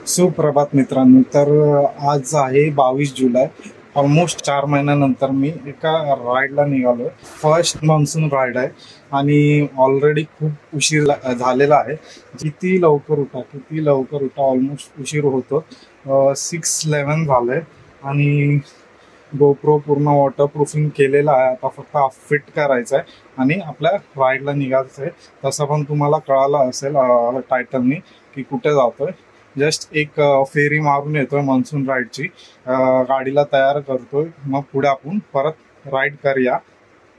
सुप्रभात मित्रांनो. तर आज आहे 22 जुलै. ऑलमोस्ट 4 महिन्यानंतर मी एका राईडला निघालो. फर्स्ट मान्सून राईड आहे आणि ऑलरेडी खूप उशीर झालेला आहे. किती लवकर उठा ऑलमोस्ट उशीर होतो. 6:11 झालंय आणि गोप्रो पूर्ण वॉटरप्रूफिंग केलेला आहे. आता फक्त फिट करायचं आहे आणि आपल्या राईडला निघायचं आहे. तसं पण तुम्हाला कळालं असेल टायटलनी की कुठे जातोय. जस्ट एक फेरी मारून येतोय मान्सून राईडची. गाडीला तयार करतोय, मग पुढे आपण परत राईड करूया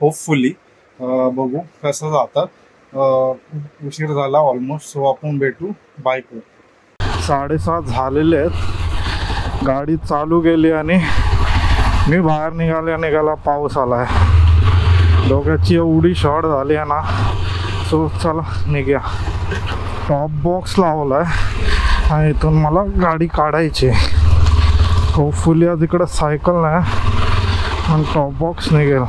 होपफुली. बघू कसं जातं. खूप उशीर झाला ऑलमोस्ट, सो आपण भेटू बाईकवर. 7:30 झालेले आहेत. गाडी चालू गेली आणि मी बाहेर निघाला पाऊस आलाय. डोक्याची एवढी शॉर्ट झाली आहे ना. सो चला निघूया. टॉप बॉक्स लावलाय आणि इथून मला गाडी काढायची. होपफुली आज इकडं सायकल नाही आणि टॉप बॉक्स निघेल.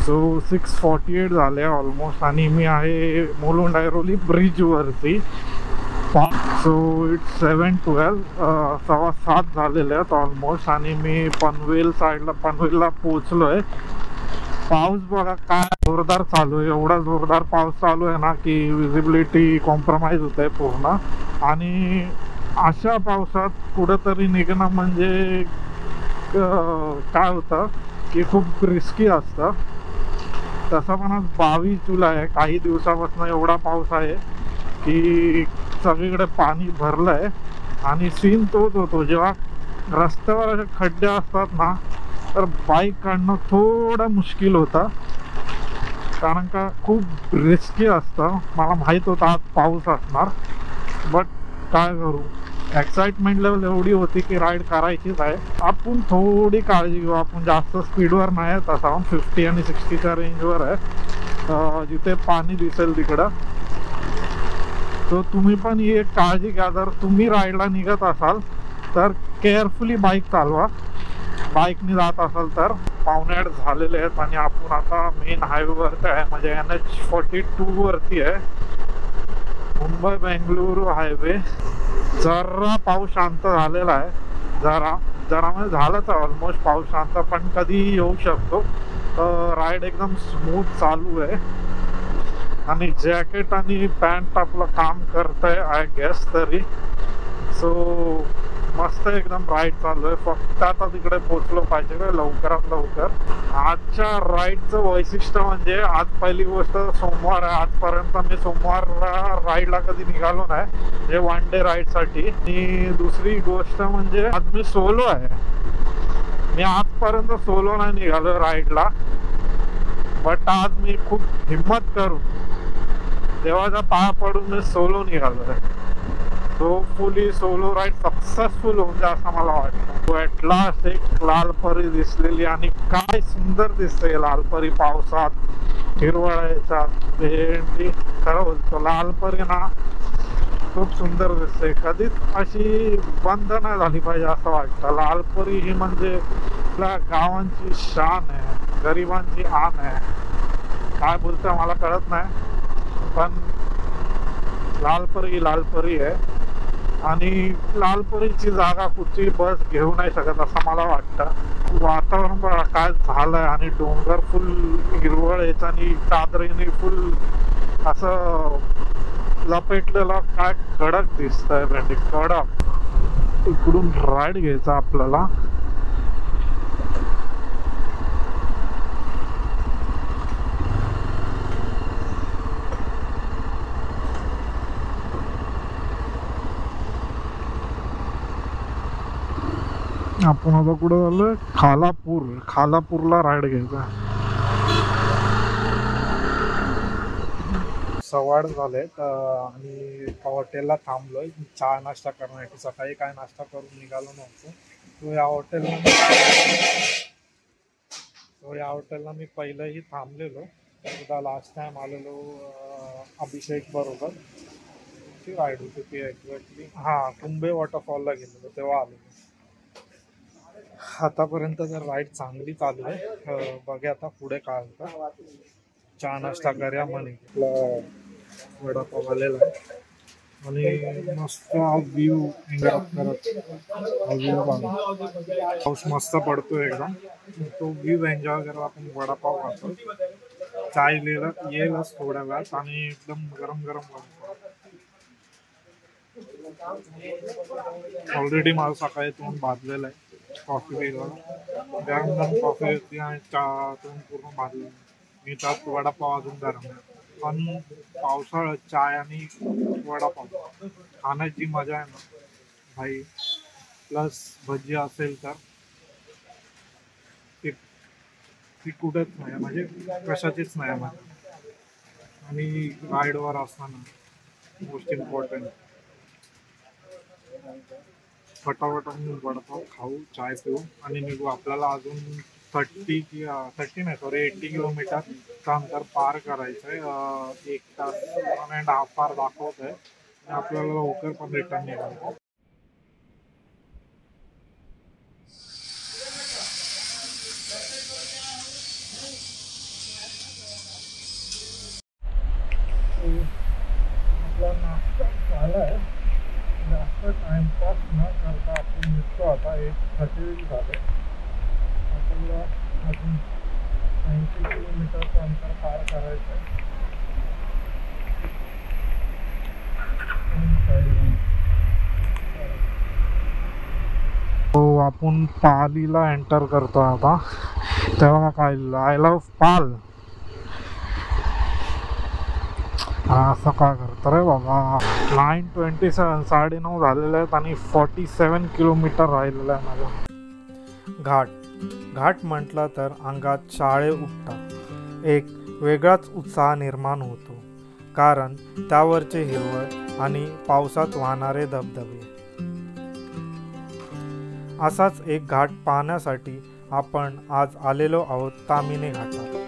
सो 6:48 झाले ऑलमोस्ट आणि मी आहे मुलुंड ऐरोली ब्रिजवरती. So it's 7:12. 6:15 झालेले आहेत ऑलमोस्ट आणि मी पनवेलला पोचलो आहे. पाऊस बघा काय जोरदार चालू आहे. एवढा जोरदार पाऊस चालू आहे ना की विजिबिलिटी कॉम्प्रोमाइज होत आहे पूर्ण. आणि अशा पावसात कुठंतरी निघणं म्हणजे काय होतं की खूप रिस्की असतं. तसं पण आज 22 जुलै आहे. काही दिवसापासून एवढा पाऊस आहे की सगळीकडे पाणी भरलं आहे. आणि सीन तोच होतो जेव्हा रस्त्यावर असे खड्डे असतात ना, तर बाईक काढणं थोडं मुश्किल होतं, कारण का खूप रिस्की असतं. मला माहीत होतं आज पाऊस असणार, बट काय करू, एक्साइटमेंट लेवल एवढी होती की राईड करायचीच आहे. आपण थोडी काळजी घेऊ. आपण जास्त स्पीडवर नाही आहे, तसा 50 आणि 60च्या रेंजवर आहे. जिथे पाणी दिसेल तिकडं. तर तुम्ही पण ही एक काळजी घ्या. जर तुम्ही राईडला निघत असाल तर केअरफुली बाईक चालवा. बाईकने जात असाल तर. 7:45 झालेले आहेत आणि आपण आता मेन हायवेवरती आहे, म्हणजे NH42 वरती आहे, मुंबई बेंगलुरू हायवे. जरा पाऊस शांत झालेला आहे. जरा म्हणजे झालाच आहे ऑलमोस्ट पाऊस शांत, पण कधी येऊ शकतो. राईड एकदम स्मूथ चालू आहे आणि जॅकेट आणि पॅन्ट आपलं काम करत आहे आय गेस तरी. सो मस्त एकदम राईड चालू आहे. फक्त आता तिकडे पोचलो पाहिजे लवकरात लवकर. आजच्या राईडचं वैशिष्ट्य म्हणजे आज पहिली गोष्ट सोमवार आहे. आजपर्यंत मी सोमवारला राईडला कधी निघालो नाही, म्हणजे वन डे राईडसाठी. आणि दुसरी गोष्ट म्हणजे आज मी सोलो आहे. मी आजपर्यंत सोलो नाही निघालो राईडला, बट आज मी खूप हिम्मत करून देवाचा पाया पडून मी सोलो निघालो आहे. होपफुली सोलो राईड सक्सेसफुल होऊन असं मला वाटतं. ॲट लास्ट एक लालपरी दिसलेली, आणि काय सुंदर दिसते लालपरी पावसात, हिरवळाच्या भेंडी. खरं बोलतो, लालपरी ना खूप सुंदर दिसते. कधीच अशी बंद नाही झाली पाहिजे असं वाटतं. लालपरी ही म्हणजे आपल्या गावांची शान आहे, गरिबांची आन आहे. काय बोलतं मला कळत नाही, पण लालपरी आहे. आणि लालपरीची जागा कुठची बस घेऊ नाही शकत असं मला वाटतं. वातावरण बघा काय झालंय, आणि डोंगर फुल हिरवळ येत आणि चादरीने फुल असं लपेटलेलं. काय कडक दिसतंय भेंडी, कडक. इकडून राईड घ्यायचा आपल्याला. आपण आता कुठं झालं, खालापूरला राईड घ्यायचा. 8:15 झालेत आणि एका हॉटेलला थांबलोय चहा नाश्ता करण्यासाठी. सकाळी काय नाश्ता करून निघालो नव्हतो. तो या हॉटेलला मी पहिलंही थांबलेलो. एकदा लास्ट टाइम आलेलो अभिषेक बरोबर. ती राईड होती ती एक्झॅक्टली कुंभे वॉटरफॉलला गेलेलो तेव्हा आलेलो. आतापर्यंत तर राईड चांगली चालू आहे. बघा आता पुढे काय होतं. चहा नाश्ता करूया म्हणे. वडापाव आलेला आहे आणि मस्त हा व्ह्यू एन्जॉय करत व्ह्यू पाऊस मस्त पडतोय एकदम तो व्ह्यू एन्जॉय करत आपण वडापाव खातो चाय येईलच थोड्या वेळात आणि एकदम गरम गरम ऑलरेडी माझं सकाळी तोंड भाजलेलं आहे कॉफी पिलं गरम गरम कॉफी होती आणि तोंड पूर्ण भाजलेलं मी त्यात वडापाव अजून गरम पण पावसाळ्यात चाय आणि वडापाव खाण्याची मजा आहे ना भाई प्लस भजी असेल तर ती कुठेच नाही म्हणजे कशाचीच नाही मजा आणि राईडवर असताना मोस्ट इम्पॉर्टंट फटाफट वडापाव खाऊ चाय पिऊ आणि निघू आपल्याला अजून 30 नाही सॉरी 80 किलोमीटर अंतर पार करायचं आहे 1 तास 1.5 पार दाखवत आहे आणि आपल्याला लवकर पण रिटर्न निघायचं आपला नाश्ता झाला आहे जास्त टाइमपास न करता आपण निघतो आता 1:30 झाले आपल्याला अजून 80 किलोमीटरचं अंतर पार करायचं आहे हो आपण पालीला एंटर करतो आता तेव्हा काय आय लव्ह पाल असं काय करतं रे बाबा 9:27 9:30 झालेले आहेत आणि 47 किलोमीटर राहिलेलं आहे माझं घाट म्हटलं तर अंगात शाळे उठतात एक वेगळाच उत्साह निर्माण होतो कारण त्यावरचे हिरवळ आणि पावसात वाहणारे धबधबे असाच एक घाट पाहण्यासाठी आपण आज आलेलो आहोत ताम्हिणी घाटात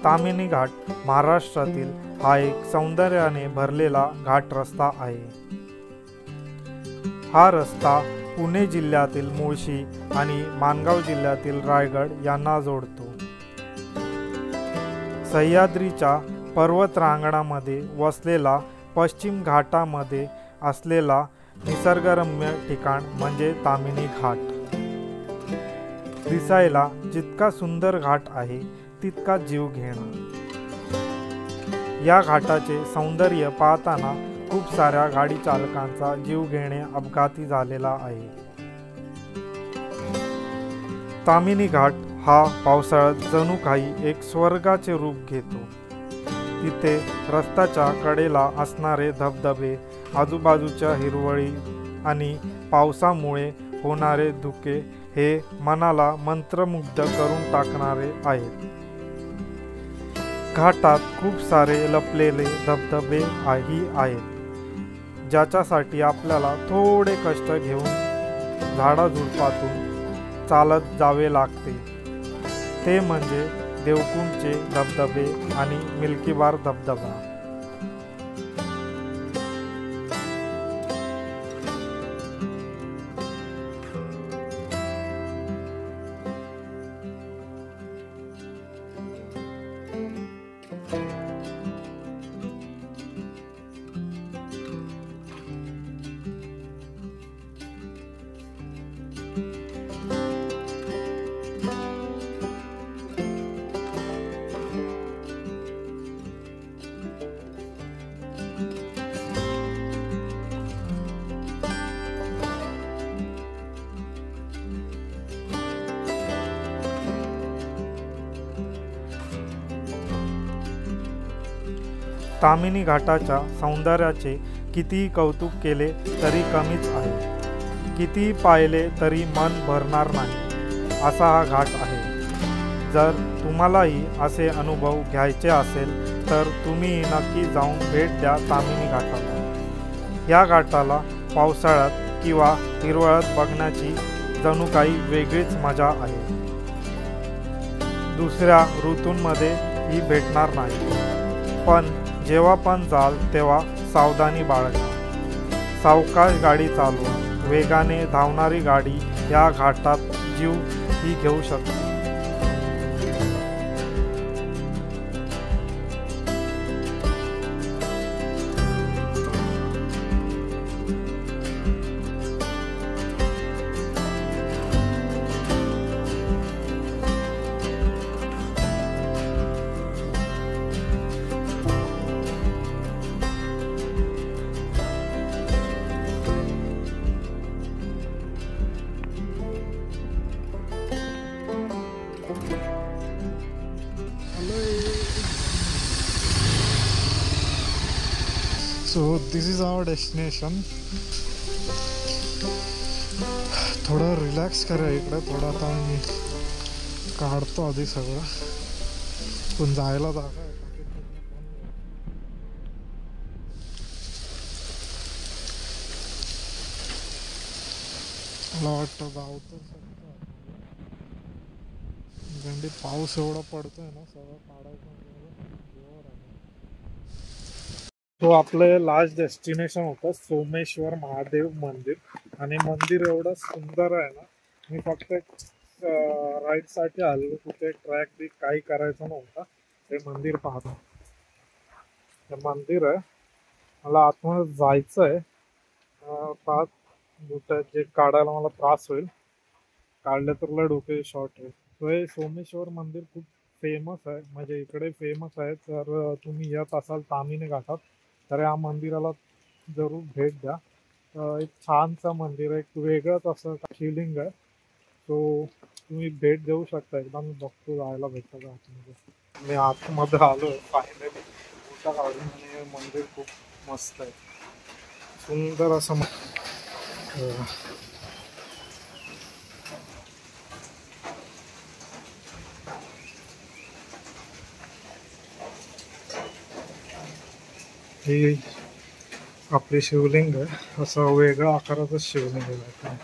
ताम्हिणी घाट महाराष्ट्रातील हा एक सौंदर्याने भरलेला घाट रस्ता आहे हा रस्ता पुणे जिल्ह्यातील मुळशी आणि माणगाव जिल्ह्यातील रायगड यांना जोडतो सह्याद्रीच्या पर्वत रांगणामध्ये वसलेला पश्चिम घाटामध्ये असलेला निसर्गरम्य ठिकाण म्हणजे ताम्हिणी घाट दिसायला जितका सुंदर घाट आहे तितका जीव घेणं या घाटाचे सौंदर्य पाहताना खूप साऱ्या गाडी चालकांचा जीव घेणे अपघाती झालेला आहे ताम्हिणी घाट हा पावसाळ्यात जणू काही एक स्वर्गाचे रूप घेतो तिथे रस्त्याच्या कडेला असणारे धबधबे आजूबाजूच्या हिरवळी आणि पावसामुळे होणारे धुके हे मनाला मंत्रमुग्ध करून टाकणारे आहेत घाटात खूप सारे लपलेले धबधबे आहेत ज्याच्यासाठी आपल्याला थोडे कष्ट घेऊन झाडाझुडपातून चालत जावे लागते ते म्हणजे देवकुंडचे धबधबे आणि मिल्कीबार धबधबा ताम्हिणी घाटाच्या सौंदर्याचे कितीही कौतुक केले तरी कमीच आहे कितीही पाहिले तरी मन भरणार नाही असा हा घाट आहे जर तुम्हालाही असे अनुभव घ्यायचे असेल तर तुम्ही नक्की जाऊन भेट द्या ताम्हिणी घाटाला या घाटाला पावसाळ्यात किंवा हिरवळात बघण्याची जणू काही वेगळीच मजा आहे दुसऱ्या ऋतूंमध्ये ही भेटणार नाही पण जेव्हा पण जाल तेव्हा सावधानी बाळगा सावकाश गाडी चालवा वेगाने धावणारी गाडी या घाटात जीव ही घेऊ शकतो. So this is our destination. थोडं रिलॅक्स करा इकडे. थोडं आता मी काढतो आधी सगळं. पण जायला जागा आहे. मला वाटतं जावतो गंडी. पाऊस एवढा पडतोय ना, सगळं काढायचं. तो आपलं लास्ट डेस्टिनेशन होतं सोमेश्वर महादेव मंदिर. आणि मंदिर एवढं सुंदर आहे ना. मी फक्त राईडसाठी आलेलो. कुठे ट्रॅक बी काही करायचं नव्हतं. ते मंदिर पाहतो. ते मंदिर आहे. मला आतमध्ये जायचं आहे. पाच जे काढायला मला त्रास होईल. काढले तर लय डोके शॉर्ट होईल. तो हे सोमेश्वर मंदिर खूप फेमस आहे. म्हणजे इकडे फेमस आहे. तर तुम्ही येत असाल ताम्हिणी घाटात तर या मंदिराला जरूर भेट द्या. एक छानसं मंदिर आहे. एक वेगळंच असं फिलिंग आहे. सो तुम्ही भेट देऊ शकता. एकदा मी बघतो जायला भेटतं का आतमध्ये. मी आतमध्ये आलो आहे फायनली. मोठा काढून. आणि मंदिर खूप मस्त आहे. सुंदर असं ही आपली शिवलिंग आहे. असं वेगळ्या आकाराचं शिवलिंग आहे.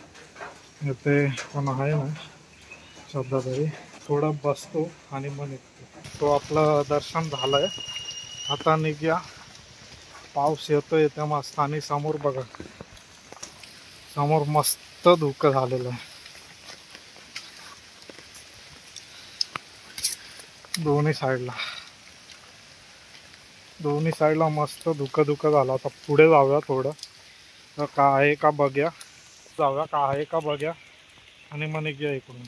इथे पण आहे ना सध्या तरी. थोडा बसतो आणि मग निघतो. तो आपलं दर्शन झालंय. आता निघूया. पाऊस येतोय त्या मस्त. आणि समोर बघा, समोर मस्त धुकं झालेलं आहे. दोन्ही साईडला मस्त धुकं झालं. आता पुढे जाऊया थोडं. का आहे का बघूया. आणि मग निघूया इकडून.